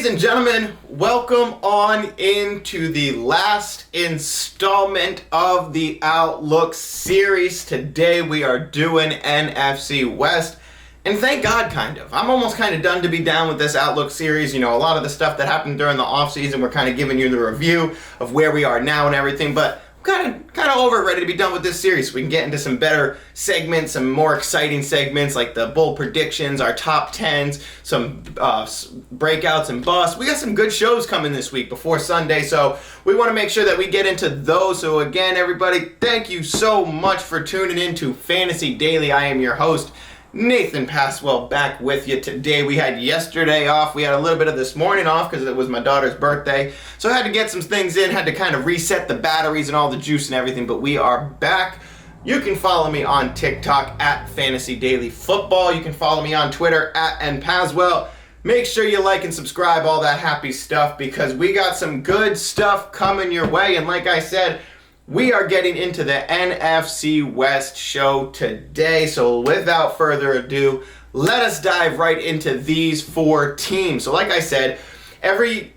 Ladies and gentlemen, welcome on into the last installment of the Outlook series. Today we are doing NFC West, and thank God, I'm almost done to be down with this Outlook series. You know, a lot of the stuff that happened during the offseason, we're kind of giving you the review of where we are now and everything, but kind of over it, ready to be done with this series. We can get into some better segments, some more exciting segments like the bold predictions, our top 10s, some breakouts and busts. We got some good shows coming this week before Sunday, so we want to make sure that we get into those. So again, everybody, thank you so much for tuning in to Fantasy Daily. I am your host, NathanPaswell, back with you today. We had yesterday off. We had a little bit of this morning off because it was my daughter's birthday. So I had to get some things in, had to kind of reset the batteries and all the juice and everything, but we are back. You can follow me on TikTok at Fantasy Daily Football. You can follow me on Twitter at NathanPaswell. Make sure you like and subscribe, all that happy stuff, because we got some good stuff coming your way. And like I said, we are getting into the NFC West show today, so without further ado, let us dive right into these four teams. So like I said, every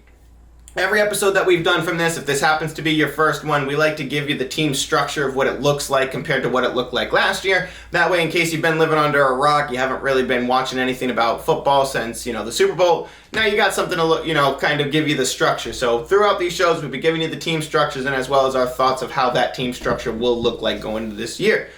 episode that we've done from this, if this happens to be your first one, we like to give you the team structure of what it looks like compared to what it looked like last year. That way, in case you've been living under a rock, you haven't really been watching anything about football since, the Super Bowl, now you got something to look, kind of give you the structure. So throughout these shows, we'll be giving you the team structures and as well as our thoughts of how that team structure will look like going into this year.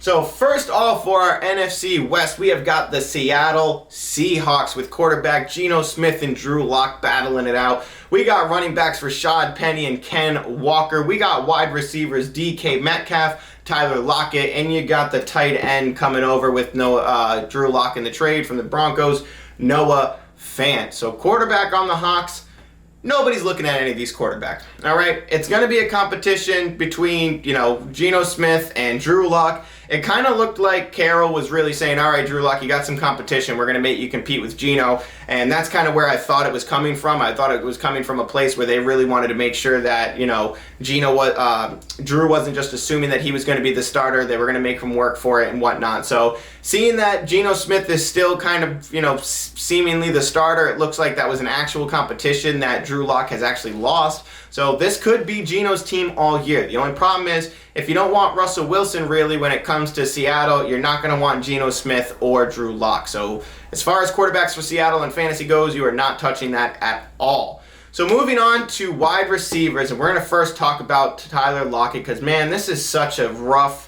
So first off, for our NFC West, we have got the Seattle Seahawks with quarterback Geno Smith and Drew Lock battling it out. We got running backs Rashad Penny and Ken Walker. We got wide receivers DK Metcalf, Tyler Lockett, and you got the tight end coming over with Drew Lock in the trade from the Broncos, Noah Fant. So quarterback on the Hawks, nobody's looking at any of these quarterbacks. All right, it's going to be a competition between, Geno Smith and Drew Lock. It kind of looked like Carroll was really saying, all right, Drew Lock, you got some competition. We're going to make you compete with Geno. And that's kind of where I thought it was coming from. I thought it was coming from a place where they really wanted to make sure that, Drew wasn't just assuming that he was going to be the starter. They were going to make him work for it and whatnot. So seeing that Geno Smith is still kind of, seemingly the starter, it looks like that was an actual competition that Drew Lock has actually lost. So this could be Geno's team all year. The only problem is, if you don't want Russell Wilson really when it comes to Seattle, you're not going to want Geno Smith or Drew Lock. So as far as quarterbacks for Seattle and fantasy goes, you are not touching that at all. So moving on to wide receivers, and we're going to first talk about Tyler Lockett because, man, this is such a rough,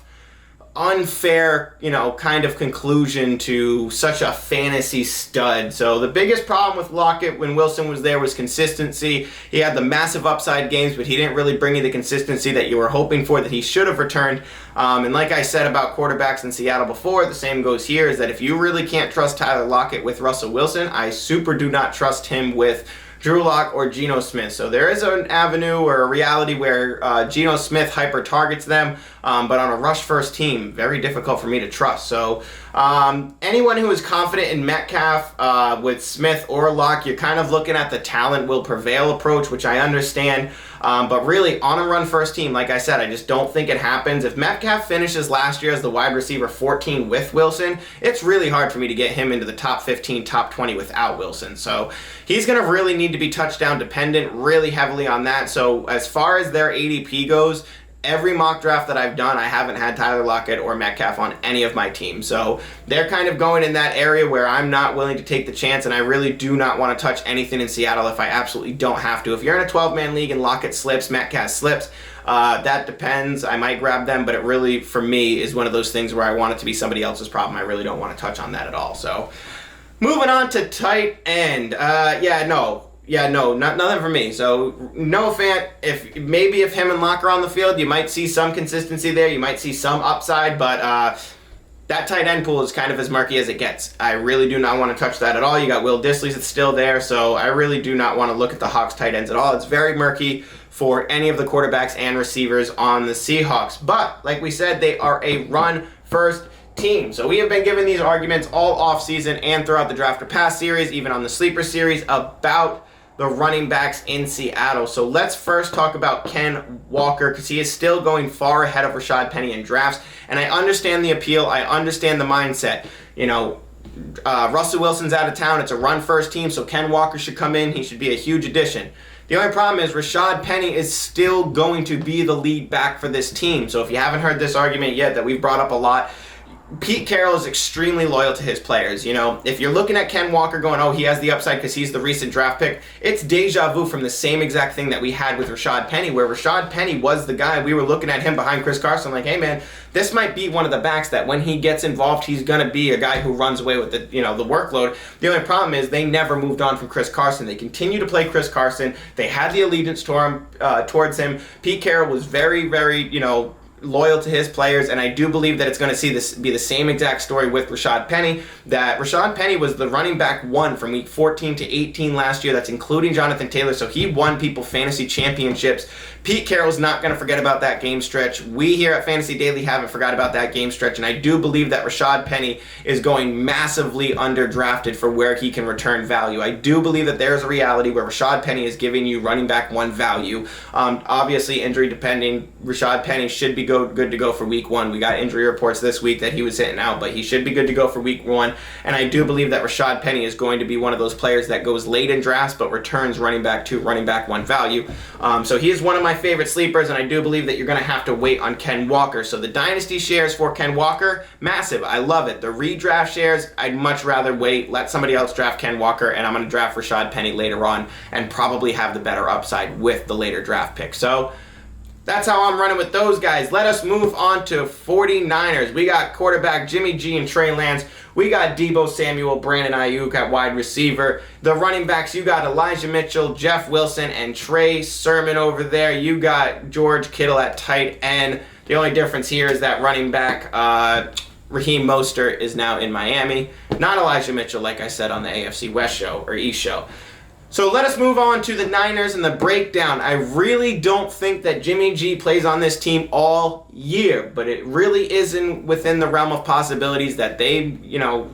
unfair, kind of conclusion to such a fantasy stud. So the biggest problem with Lockett when Wilson was there was consistency. He had the massive upside games, but he didn't really bring you the consistency that you were hoping for, that he should have returned. And like I said about quarterbacks in Seattle before, the same goes here, is that if you really can't trust Tyler Lockett with Russell Wilson, I super do not trust him with Drew Lock or Geno Smith. So there is an avenue or a reality where Geno Smith hyper targets them, but on a rush first team, very difficult for me to trust. So anyone who is confident in Metcalf with Smith or Lock, you're kind of looking at the talent will prevail approach, which I understand. But really, on a run first team, like I said, I just don't think it happens. If Metcalf finishes last year as the wide receiver 14 with Wilson, it's really hard for me to get him into the top 15, top 20 without Wilson. So he's going to really need to be touchdown dependent, really heavily on that. So as far as their ADP goes, every mock draft that I've done, I haven't had Tyler Lockett or Metcalf on any of my teams. So they're kind of going in that area where I'm not willing to take the chance, and I really do not want to touch anything in Seattle if I absolutely don't have to. If you're in a 12-man league and Lockett slips, Metcalf slips, that depends. I might grab them, but it really, for me, is one of those things where I want it to be somebody else's problem. I really don't want to touch on that at all. So moving on to tight end. Nothing for me. So Noah Fant, if him and Lock are on the field, you might see some consistency there. You might see some upside, but that tight end pool is kind of as murky as it gets. I really do not want to touch that at all. You got Will Dissly that's still there, so I really do not want to look at the Hawks tight ends at all. It's very murky for any of the quarterbacks and receivers on the Seahawks. But like we said, they are a run first team. So we have been giving these arguments all offseason and throughout the Draft or Pass series, even on the Sleeper series, about the running backs in Seattle. So let's first talk about Ken Walker, because he is still going far ahead of Rashad Penny in drafts. And I understand the appeal. I understand the mindset. Russell Wilson's out of town. It's a run-first team, so Ken Walker should come in. He should be a huge addition. The only problem is Rashad Penny is still going to be the lead back for this team. So if you haven't heard this argument yet that we've brought up a lot, Pete Carroll is extremely loyal to his players. You know, if you're looking at Ken Walker going, oh, he has the upside because he's the recent draft pick, it's deja vu from the same exact thing that we had with Rashad Penny, where Rashad Penny was the guy. We were looking at him behind Chris Carson like, hey, man, this might be one of the backs that when he gets involved, he's going to be a guy who runs away with the workload. The only problem is they never moved on from Chris Carson. They continue to play Chris Carson. They had the allegiance towards him. Pete Carroll was very, very, loyal to his players, and I do believe that it's going to be the same exact story with Rashad Penny, that Rashad Penny was the running back 1 from week 14 to 18 last year. That's including Jonathan Taylor, so he won people fantasy championships. Pete Carroll's not going to forget about that game stretch. We here at Fantasy Daily haven't forgot about that game stretch, and I do believe that Rashad Penny is going massively underdrafted for where he can return value. I do believe that there's a reality where Rashad Penny is giving you running back 1 value. Obviously, injury depending, Rashad Penny should be good to go for week 1. We got injury reports this week that he was sitting out, but he should be good to go for week 1. And I do believe that Rashad Penny is going to be one of those players that goes late in drafts but returns running back 2, running back 1 value. So he is one of my favorite sleepers, and I do believe that you're going to have to wait on Ken Walker. So the dynasty shares for Ken Walker, massive. I love it. The redraft shares, I'd much rather wait, let somebody else draft Ken Walker, and I'm going to draft Rashad Penny later on and probably have the better upside with the later draft pick. So that's how I'm running with those guys. Let us move on to 49ers. We got quarterback Jimmy G and Trey Lance. We got Deebo Samuel, Brandon Ayuk at wide receiver. The running backs, you got Elijah Mitchell, Jeff Wilson, and Trey Sermon over there. You got George Kittle at tight end. The only difference here is that running back Raheem Mostert is now in Miami. Not Elijah Mitchell, like I said on the AFC West show or East show. So let us move on to the Niners and the breakdown. I really don't think that Jimmy G plays on this team all year, but it really isn't within the realm of possibilities that they,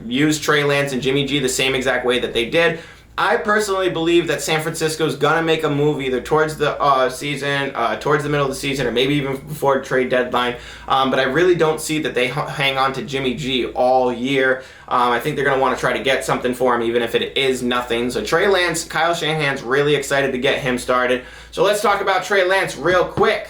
use Trey Lance and Jimmy G the same exact way that they did. I personally believe that San Francisco's going to make a move either towards the season, towards the middle of the season, or maybe even before trade deadline. But I really don't see that they hang on to Jimmy G all year. I think they're going to want to try to get something for him, even if it is nothing. So Trey Lance, Kyle Shanahan's really excited to get him started. So let's talk about Trey Lance real quick.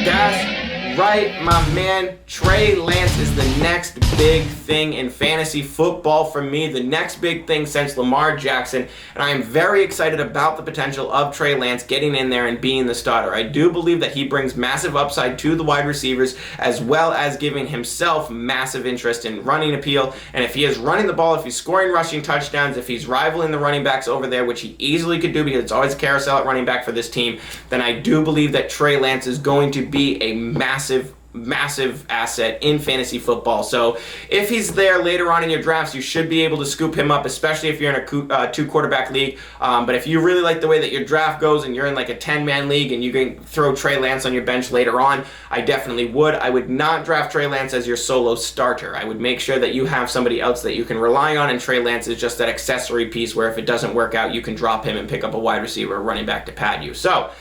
That's right, my man. Trey Lance is the next big thing in fantasy football for me. The next big thing since Lamar Jackson. And I am very excited about the potential of Trey Lance getting in there and being the starter. I do believe that he brings massive upside to the wide receivers, as well as giving himself massive interest in running appeal. And if he is running the ball, if he's scoring rushing touchdowns, if he's rivaling the running backs over there, which he easily could do because it's always a carousel at running back for this team, then I do believe that Trey Lance is going to be a massive asset in fantasy football. So if he's there later on in your drafts, you should be able to scoop him up, especially if you're in a 2-quarterback league. But if you really like the way that your draft goes and you're in like a 10-man league and you can throw Trey Lance on your bench later on, I definitely would. I would not draft Trey Lance as your solo starter. I would make sure that you have somebody else that you can rely on, and Trey Lance is just that accessory piece where if it doesn't work out, you can drop him and pick up a wide receiver or running back to pad you. So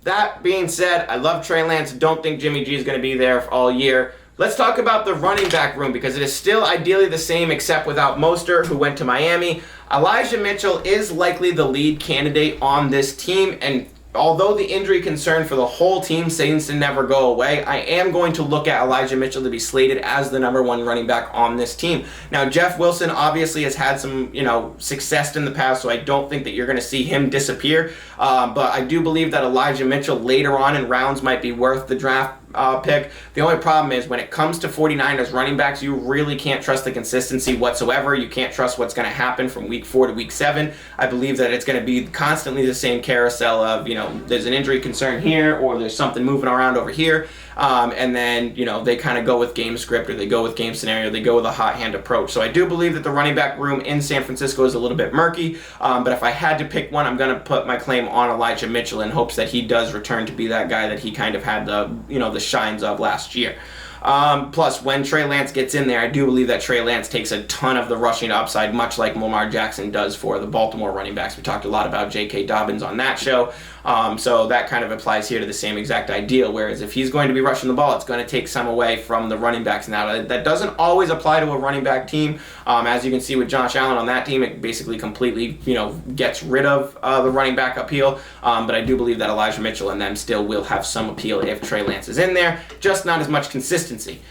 that being said, I love Trey Lance. Don't think Jimmy G is going to be there all year. Let's talk about the running back room because it is still ideally the same except without Mostert, who went to Miami. Elijah Mitchell is likely the lead candidate on this team, and although the injury concern for the whole team seems to never go away, I am going to look at Elijah Mitchell to be slated as the number 1 running back on this team. Now, Jeff Wilson obviously has had some, success in the past, so I don't think that you're going to see him disappear. But I do believe that Elijah Mitchell later on in rounds might be worth the draft pick. The only problem is when it comes to 49ers running backs, you really can't trust the consistency whatsoever. You can't trust what's going to happen from week 4 to week 7. I believe that it's going to be constantly the same carousel of, there's an injury concern here or there's something moving around over here. And then, they kind of go with game script or they go with game scenario. They go with a hot hand approach. So I do believe that the running back room in San Francisco is a little bit murky. But if I had to pick one, I'm going to put my claim on Elijah Mitchell in hopes that he does return to be that guy that he kind of had the shines of last year. Plus, when Trey Lance gets in there, I do believe that Trey Lance takes a ton of the rushing upside, much like Lamar Jackson does for the Baltimore running backs. We talked a lot about J.K. Dobbins on that show. So that kind of applies here to the same exact idea, whereas if he's going to be rushing the ball, it's going to take some away from the running backs. Now, that doesn't always apply to a running back team. As you can see with Josh Allen on that team, it basically completely, gets rid of the running back appeal. But I do believe that Elijah Mitchell and them still will have some appeal if Trey Lance is in there, just not as much consistency.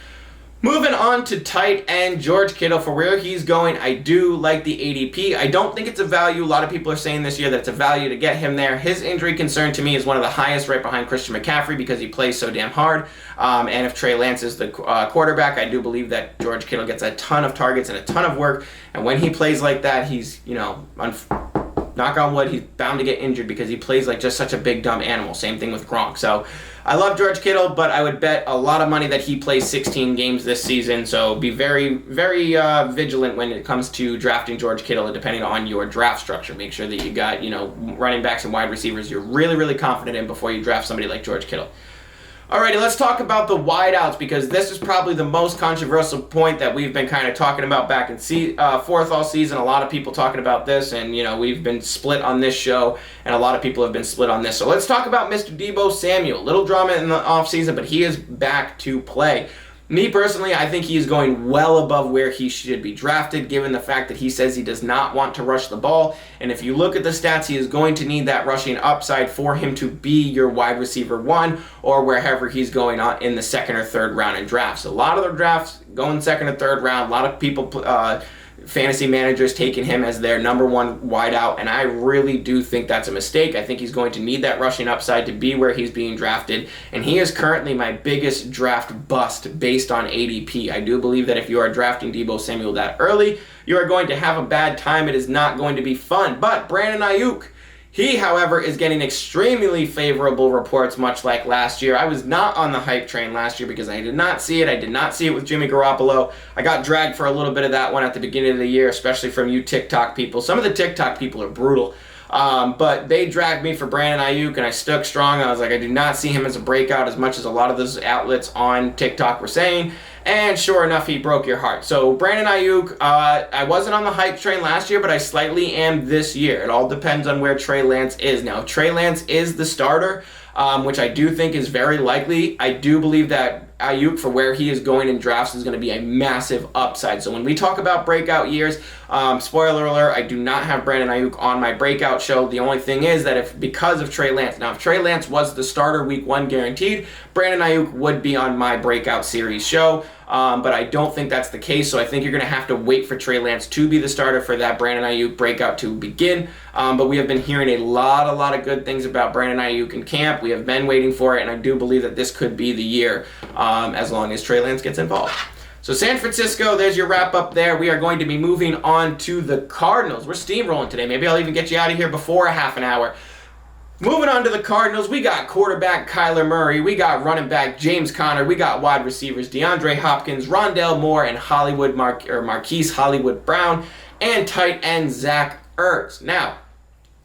Moving on to tight end George Kittle. For where he's going, I do like the ADP. I don't think it's a value. A lot of people are saying this year that it's a value to get him there. His injury concern to me is one of the highest, right behind Christian McCaffrey, because he plays so damn hard. And if Trey Lance is the quarterback, I do believe that George Kittle gets a ton of targets and a ton of work. And when he plays like that, he's, knock on wood, he's bound to get injured because he plays like just such a big, dumb animal. Same thing with Gronk. So I love George Kittle, but I would bet a lot of money that he plays 16 games this season. So be very, very vigilant when it comes to drafting George Kittle, depending on your draft structure. Make sure that you got, running backs and wide receivers you're really, really confident in before you draft somebody like George Kittle. Alrighty, let's talk about the wideouts, because this is probably the most controversial point that we've been kind of talking about back in fourth all season. A lot of people talking about this, and we've been split on this show, and a lot of people have been split on this. So let's talk about Mr. Deebo Samuel. Little drama in the offseason, but he is back to play. Me personally, I think he's going well above where he should be drafted, given the fact that he says he does not want to rush the ball. And if you look at the stats, he is going to need that rushing upside for him to be your wide receiver 1 or wherever he's going on in the second or third round in drafts. A lot of the drafts going second or third round. A lot of people, fantasy managers, taking him as their number 1 wideout, and I really do think that's a mistake. I think he's going to need that rushing upside to be where he's being drafted, and he is currently my biggest draft bust based on ADP. I do believe that if you are drafting Deebo Samuel that early, you are going to have a bad time. It is not going to be fun. But Brandon Ayuk, he, however, is getting extremely favorable reports, much like last year. I was not on the hype train last year because I did not see it. I did not see it with Jimmy Garoppolo. I got dragged for a little bit of that one at the beginning of the year, especially from you TikTok people. Some of the TikTok people are brutal. But they dragged me for Brandon Ayuk, and I stuck strong. I was like, I do not see him as a breakout as much as a lot of those outlets on TikTok were saying. And sure enough, he broke your heart. So Brandon Ayuk, I wasn't on the hype train last year, but I slightly am this year. It all depends on where Trey Lance is. Now, if Trey Lance is the starter, which I do think is very likely, I do believe that Ayuk, for where he is going in drafts, is going to be a massive upside. So when we talk about breakout years, spoiler alert, I do not have Brandon Ayuk on my breakout show. The only thing is that because of Trey Lance, now if Trey Lance was the starter week 1 guaranteed, Brandon Ayuk would be on my breakout series show. But I don't think that's the case, so I think you're going to have to wait for Trey Lance to be the starter for that Brandon Ayuk breakout to begin. But we have been hearing a lot of good things about Brandon Ayuk in camp. We have been waiting for it, and I do believe that this could be the year as long as Trey Lance gets involved. So San Francisco, there's your wrap up there. We are going to be moving on to the Cardinals. We're steamrolling today. Maybe I'll even get you out of here before a half an hour. Moving on to the Cardinals, we got quarterback Kyler Murray, we got running back James Conner, we got wide receivers DeAndre Hopkins, Rondale Moore, and Marquise Hollywood Brown, and tight end Zach Ertz. Now,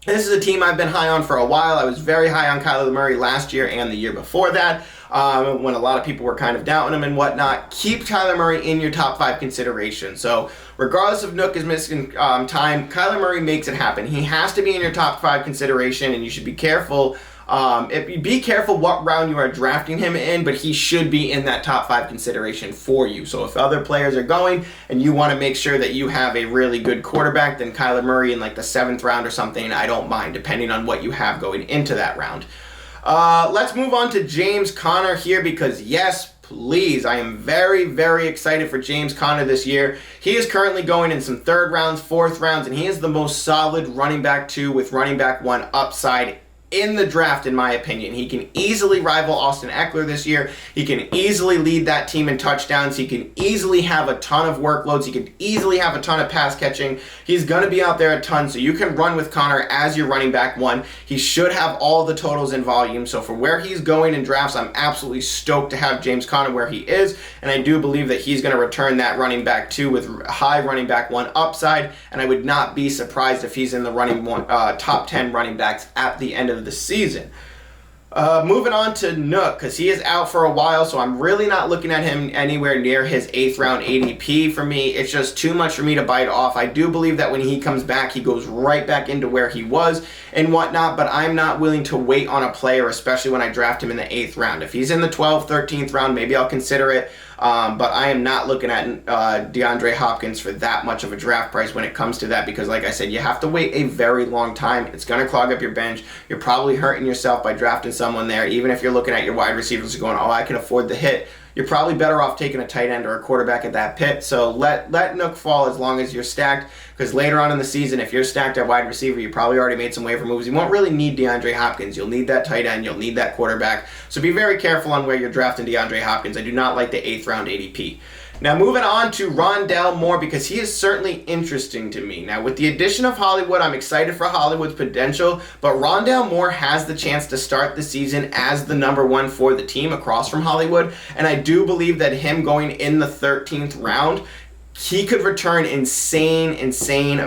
this is a team I've been high on for a while. I was very high on Kyler Murray last year and the year before that, when a lot of people were kind of doubting him and whatnot. Keep Kyler Murray in your top 5 consideration. So regardless if Nook is missing time, Kyler Murray makes it happen. He has to be in your top 5 consideration, and you should be careful. Be careful what round you are drafting him in, but he should be in that top 5 consideration for you. So if other players are going and you want to make sure that you have a really good quarterback, then Kyler Murray in like the 7th round or something, I don't mind, depending on what you have going into that round. Let's move on to James Conner here, because yes, please, I am very, very excited for James Conner this year. He is currently going in some 3rd rounds, 4th rounds, and he is the most solid running back 2 with running back 1 upside in the draft, in my opinion. He can easily rival Austin Eckler this year. He can easily lead that team in touchdowns. He can easily have a ton of workloads. He can easily have a ton of pass catching. He's going to be out there a ton, so you can run with Conner as your running back 1. He should have all the totals in volume, so for where he's going in drafts, I'm absolutely stoked to have James Conner where he is, and I do believe that he's going to return that running back 2 with high running back 1 upside, and I would not be surprised if he's in the top 10 running backs at the end of the season. Moving on to Nook, because he is out for a while, so I'm really not looking at him anywhere near his 8th round ADP for me. It's just too much for me to bite off. I do believe that when he comes back, he goes right back into where he was and whatnot, but I'm not willing to wait on a player, especially when I draft him in the 8th round. If he's in the 12th, 13th round, maybe I'll consider it. But I am not looking at DeAndre Hopkins for that much of a draft price when it comes to that, because like I said, you have to wait a very long time. It's going to clog up your bench. You're probably hurting yourself by drafting someone there. Even if you're looking at your wide receivers and going, oh, I can afford the hit, you're probably better off taking a tight end or a quarterback at that pit. So let Nook fall as long as you're stacked, because later on in the season, if you're stacked at wide receiver, you probably already made some waiver moves. You won't really need DeAndre Hopkins. You'll need that tight end. You'll need that quarterback. So be very careful on where you're drafting DeAndre Hopkins. I do not like the 8th round ADP. Now moving on to Rondale Moore, because he is certainly interesting to me. Now with the addition of Hollywood, I'm excited for Hollywood's potential, but Rondale Moore has the chance to start the season as the number 1 for the team across from Hollywood, and I do believe that him going in the 13th round, he could return insane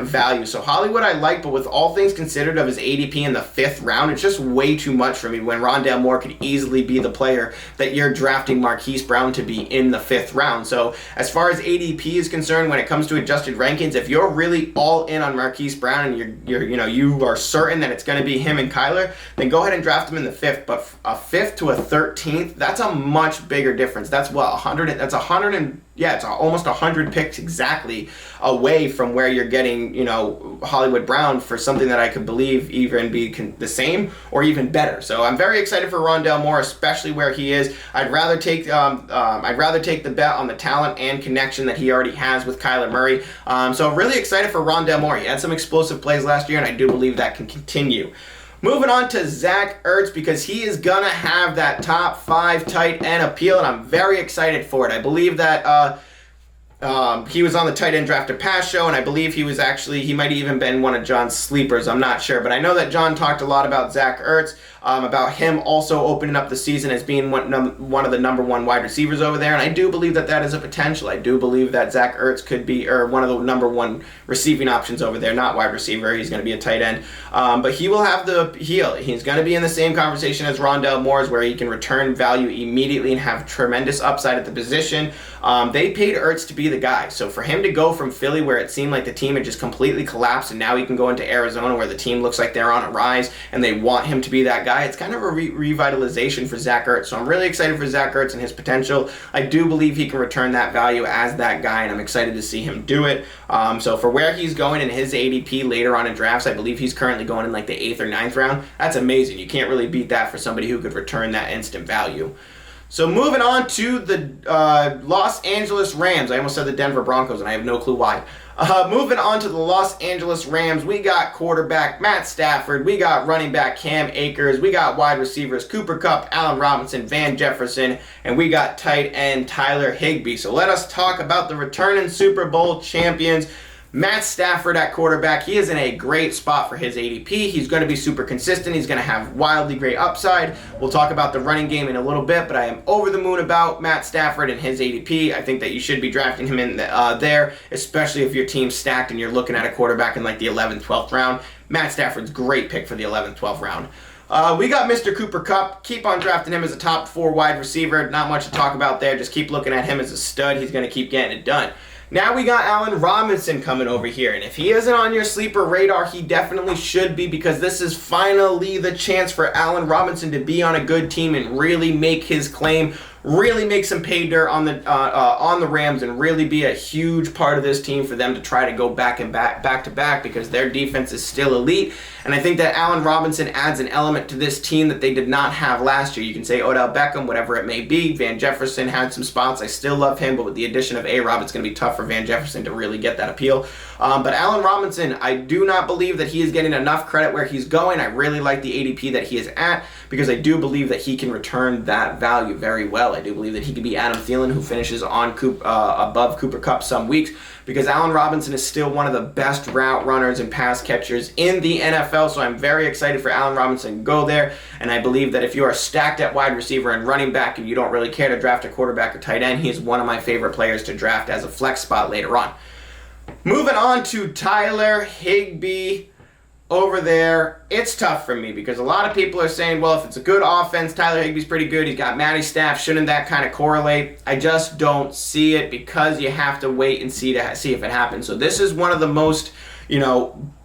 value. So Hollywood I like, but with all things considered of his ADP in the 5th round, it's just way too much for me when Rondale Moore could easily be the player that you're drafting Marquise Brown to be in the 5th round. So as far as ADP is concerned, when it comes to adjusted rankings, if you're really all in on Marquise Brown and you are certain that it's going to be him and Kyler, then go ahead and draft him in the 5th. But a 5th to a 13th, that's a much bigger difference. That's what, 100, that's 100 and yeah, it's almost 100 picks exactly away from where you're getting, Hollywood Brown for something that I could believe even be the same or even better. So I'm very excited for Rondale Moore, especially where he is. I'd rather take the bet on the talent and connection that he already has with Kyler Murray. So really excited for Rondale Moore. He had some explosive plays last year, and I do believe that can continue. Moving on to Zach Ertz, because he is going to have that top 5 tight end appeal, and I'm very excited for it. I believe that he was on the tight end draft to pass show, and I believe he might have even been one of John's sleepers. I'm not sure, but I know that John talked a lot about Zach Ertz, about him also opening up the season as being one of the number 1 wide receivers over there, and I do believe that is a potential. I do believe that Zach Ertz could be one of the number 1 receiving options over there, not wide receiver. He's going to be a tight end, but he will have the heel. He's going to be in the same conversation as Rondale Moore, where he can return value immediately and have tremendous upside at the position. They paid Ertz to be the guy, so for him to go from Philly, where it seemed like the team had just completely collapsed, and now he can go into Arizona, where the team looks like they're on a rise, and they want him to be that guy. It's kind of a revitalization for Zach Ertz, so I'm really excited for Zach Ertz and his potential. I do believe he can return that value as that guy, and I'm excited to see him do it. So for where he's going in his ADP later on in drafts, I believe he's currently going in like the 8th or 9th round. That's amazing. You can't really beat that for somebody who could return that instant value. So moving on to the Los Angeles Rams. I almost said the Denver Broncos, and I have no clue why. Moving on to the Los Angeles Rams, we got quarterback Matt Stafford, we got running back Cam Akers, we got wide receivers Cooper Kupp, Allen Robinson, Van Jefferson, and we got tight end Tyler Higbee. So let us talk about the returning Super Bowl champions, Matt Stafford at quarterback. He is in a great spot for his ADP. He's going to be super consistent. He's going to have wildly great upside. We'll talk about the running game in a little bit, but I am over the moon about Matt Stafford and his ADP. I think that you should be drafting him in there, especially if your team's stacked and you're looking at a quarterback in like the 11th, 12th round. Matt Stafford's a great pick for the 11th, 12th round. We got Mr. Cooper Kupp. Keep on drafting him as a top 4 wide receiver. Not much to talk about there. Just keep looking at him as a stud. He's going to keep getting it done. Now we got Allen Robinson coming over here, and if he isn't on your sleeper radar, he definitely should be, because this is finally the chance for Allen Robinson to be on a good team and really make his claim, really make some pay dirt on the Rams, and really be a huge part of this team for them to try to go back to back, because their defense is still elite. And I think that Allen Robinson adds an element to this team that they did not have last year. You can say Odell Beckham, whatever it may be. Van Jefferson had some spots. I still love him, but with the addition of A-Rob, it's going to be tough for Van Jefferson to really get that appeal. But Allen Robinson, I do not believe that he is getting enough credit where he's going. I really like the ADP that he is at, because I do believe that he can return that value very well. I do believe that he could be Adam Thielen, who finishes on above Cooper Kupp some weeks, because Allen Robinson is still one of the best route runners and pass catchers in the NFL, so I'm very excited for Allen Robinson to go there, and I believe that if you are stacked at wide receiver and running back and you don't really care to draft a quarterback or tight end, he is one of my favorite players to draft as a flex spot later on. Moving on to Tyler Higbee. over there, it's tough for me because a lot of people are saying, well, if it's a good offense, Tyler Higbee's pretty good. He's got Matty Staff. Shouldn't that kind of correlate? I just don't see it because you have to wait and see if it happens. So this is one of the most,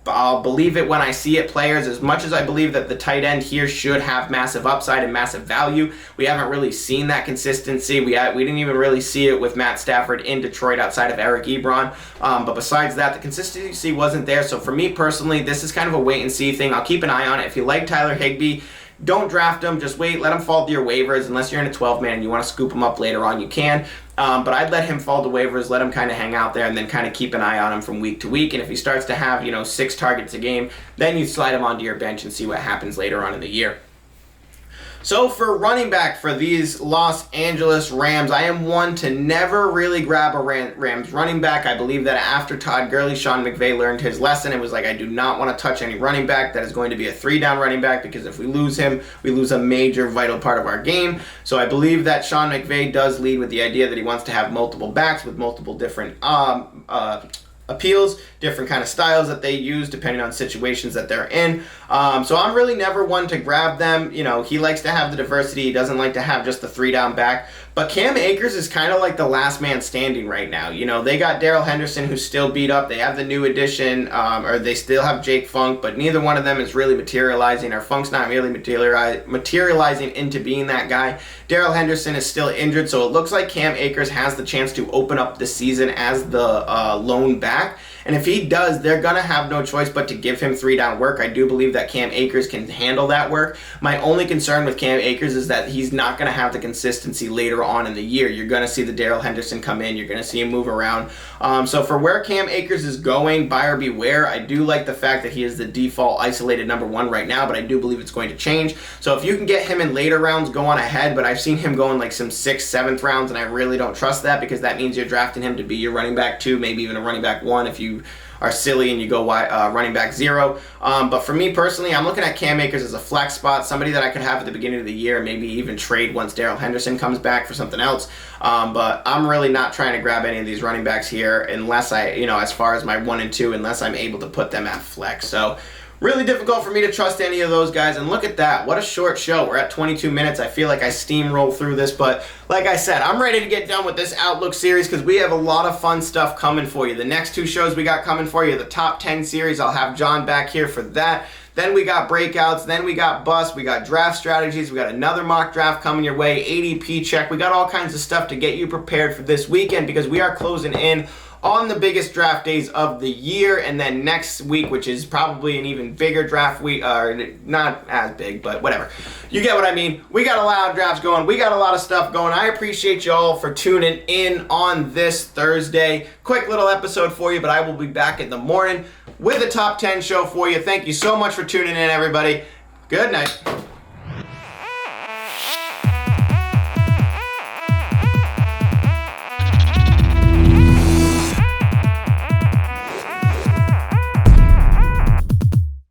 I'll believe it when I see it players. As much as I believe that the tight end here should have massive upside and massive value, we haven't really seen that consistency. We didn't even really see it with Matt Stafford in Detroit outside of Eric Ebron. But besides that, the consistency wasn't there. So for me personally, this is kind of a wait and see thing. I'll keep an eye on it. If you like Tyler Higbee, don't draft him. Just wait. Let him fall to your waivers. Unless you're in a 12-man and you want to scoop him up later on, you can. But I'd let him fall to waivers, let him kind of hang out there, and then kind of keep an eye on him from week to week. And if he starts to have, 6 targets a game, then you slide him onto your bench and see what happens later on in the year. So for running back for these Los Angeles Rams, I am one to never really grab a Rams running back. I believe that after Todd Gurley, Sean McVay learned his lesson. It was like, I do not want to touch any running back that is going to be a 3-down running back, because if we lose him, we lose a major vital part of our game. So I believe that Sean McVay does lead with the idea that he wants to have multiple backs with multiple different appeals, different kind of styles that they use depending on situations that they're in. So I'm really never one to grab them. He likes to have the diversity. He doesn't like to have just the 3-down back. But Cam Akers is kind of like the last man standing right now. They got Darrell Henderson, who's still beat up. They have the new addition, or they still have Jake Funk, but neither one of them is really materializing, or Funk's not really materializing into being that guy. Darrell Henderson is still injured, so it looks like Cam Akers has the chance to open up the season as the lone back. And if he does, they're going to have no choice but to give him 3-down work. I do believe that Cam Akers can handle that work. My only concern with Cam Akers is that he's not going to have the consistency later on in the year. You're going to see the Darrell Henderson come in. You're going to see him move around. So for where Cam Akers is going, buyer beware. I do like the fact that he is the default isolated number 1 right now, but I do believe it's going to change. So if you can get him in later rounds, go on ahead. But I've seen him go in like some 6th, 7th rounds, and I really don't trust that, because that means you're drafting him to be your running back 2, maybe even a running back 1 if you are silly and you go running back 0. But for me personally, I'm looking at Cam Akers as a flex spot, somebody that I could have at the beginning of the year, maybe even trade once Darrell Henderson comes back for something else. But I'm really not trying to grab any of these running backs here unless as far as my 1 and 2, unless I'm able to put them at flex. So really difficult for me to trust any of those guys. And look at that. What a short show. We're at 22 minutes. I feel like I steamroll through this. But like I said, I'm ready to get done with this Outlook series because we have a lot of fun stuff coming for you. The next 2 shows we got coming for you, the top 10 series. I'll have John back here for that. Then we got breakouts. Then we got busts. We got draft strategies. We got another mock draft coming your way. ADP check. We got all kinds of stuff to get you prepared for this weekend because we are closing in on the biggest draft days of the year. And then next week, which is probably an even bigger draft week, or not as big, but whatever. You get what I mean. We got a lot of drafts going. We got a lot of stuff going. I appreciate y'all for tuning in on this Thursday. Quick little episode for you, but I will be back in the morning with a top 10 show for you. Thank you so much for tuning in, everybody. Good night.